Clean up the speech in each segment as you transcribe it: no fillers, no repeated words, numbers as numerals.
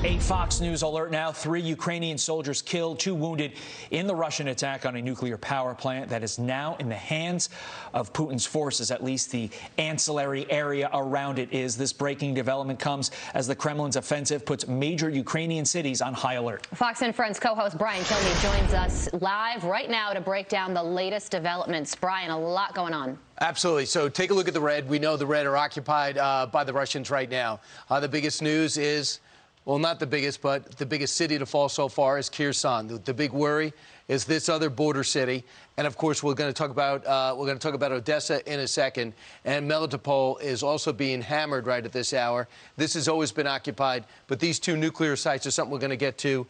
A Fox News alert now. 3 Ukrainian soldiers killed, 2 wounded in the Russian attack on a nuclear power plant that is now in the hands of Putin's forces. At least the ancillary area around it is. This breaking development comes as the Kremlin's offensive puts major Ukrainian cities on high alert. Fox and Friends co-host Brian Kilmeade joins us live right now to break down the latest developments. Brian, a lot going on. Absolutely. So take a look at the red. We know the red are occupied by the Russians right now. The biggest news is, well, not the biggest, but the biggest city to fall so far is Kherson. The big worry is this other border city, and of course we're going to talk about Odessa in a second. And Melitopol is also being hammered right at this hour. This has always been occupied, but these 2 nuclear sites are something we're going to get to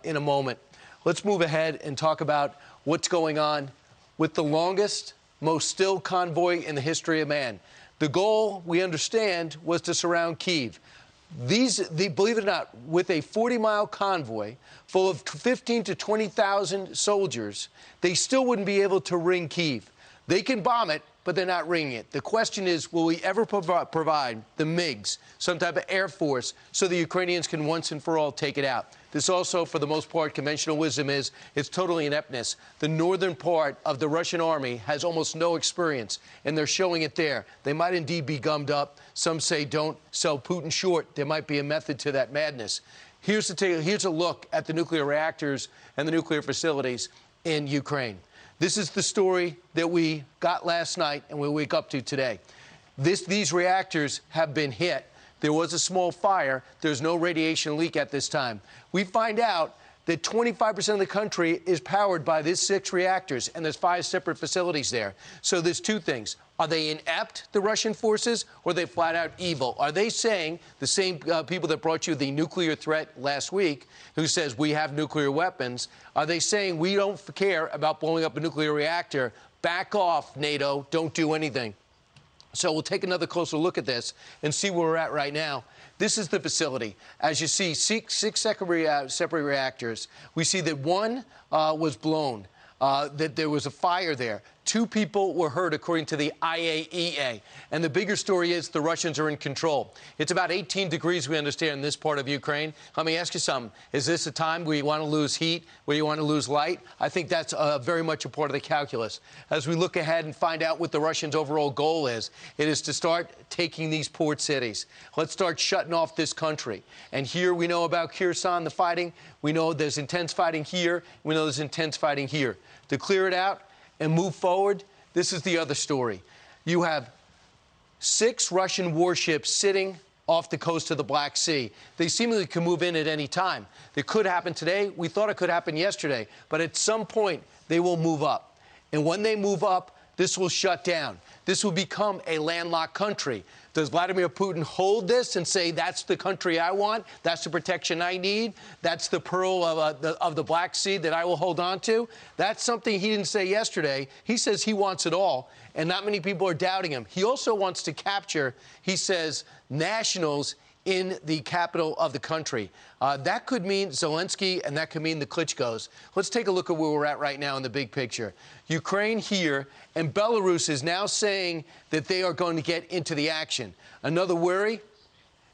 in a moment. Let's move ahead and talk about what's going on with the longest, most still convoy in the history of man. The goal, we understand, was to surround Kyiv. Believe it or not, with a 40-mile convoy full of 15 to 20,000 soldiers, they still wouldn't be able to ring Kyiv. They can bomb it, but they're not ringing it. The question is, will we ever provide the MiGs, some type of air force, so the Ukrainians can once and for all take it out? This also, for the most part, conventional wisdom is it's totally ineptness. The northern part of the Russian army has almost no experience, and they're showing it there. They might indeed be gummed up. Some say don't sell Putin short. There might be a method to that madness. Here's a look at the nuclear reactors and the nuclear facilities in Ukraine. This is the story that we got last night and we wake up to today. These reactors have been hit. There was a small fire. There's no radiation leak at this time. We find out that 25% of the country is powered by these 6 reactors, and there's 5 separate facilities there. So there's 2 things. Are they inept, the Russian forces, or are they flat out evil? Are they saying, the same people that brought you the nuclear threat last week, who says we have nuclear weapons, are they saying we don't care about blowing up a nuclear reactor? Back off, NATO. Don't do anything. So we'll take another closer look at this and see where we're at right now. This is the facility. As you see, 6 separate reactors. We see that 1 was blown, that there was a fire there. 2 people were hurt, according to the IAEA. And the bigger story is the Russians are in control. It's about 18 degrees, we understand, in this part of Ukraine. Let me ask you something. Is this a time where you want to lose heat, where you want to lose light? I think that's very much a part of the calculus. As we look ahead and find out what the Russians' overall goal is, it is to start taking these port cities. Let's start shutting off this country. And here we know about Kherson, the fighting. We know there's intense fighting here. We know there's intense fighting here. To clear it out and move forward, this is the other story. You have 6 Russian warships sitting off the coast of the Black Sea. They seemingly can move in at any time. It could happen today. We thought it could happen yesterday. But at some point, they will move up. And when they move up, this will shut down. This will become a landlocked country. Does Vladimir Putin hold this and say, that's the country I want, that's the protection I need, that's the pearl of the Black Sea that I will hold on to? That's something he didn't say yesterday. He says he wants it all, and not many people are doubting him. He also wants to capture, he says, nationals in the capital of the country. That could mean Zelensky, and that could mean the Klitschkos. Let's take a look at where we're at right now in the big picture. Ukraine here, and Belarus is now saying that they are going to get into the action. Another worry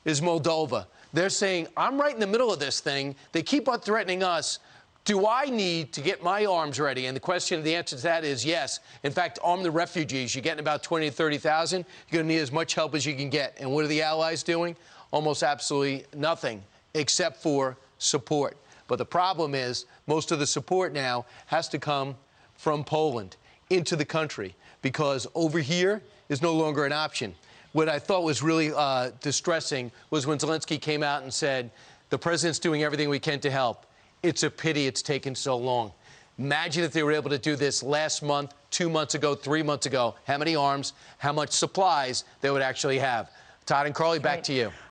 is Moldova. They're saying, I'm right in the middle of this thing. They keep on threatening us. Do I need to get my arms ready? And the answer to that is yes. In fact, arm the refugees. You're getting about 20 to 30,000. You're going to need as much help as you can get. And what are the allies doing? Almost absolutely nothing, except for support. But the problem is most of the support now has to come from Poland into the country, because over here is no longer an option. What I thought was really distressing was when Zelensky came out and said, the president's doing everything we can to help. It's a pity it's taken so long. Imagine if they were able to do this last month, 2 months ago, 3 months ago. How many arms, how much supplies they would actually have. Todd and Carly, back to you.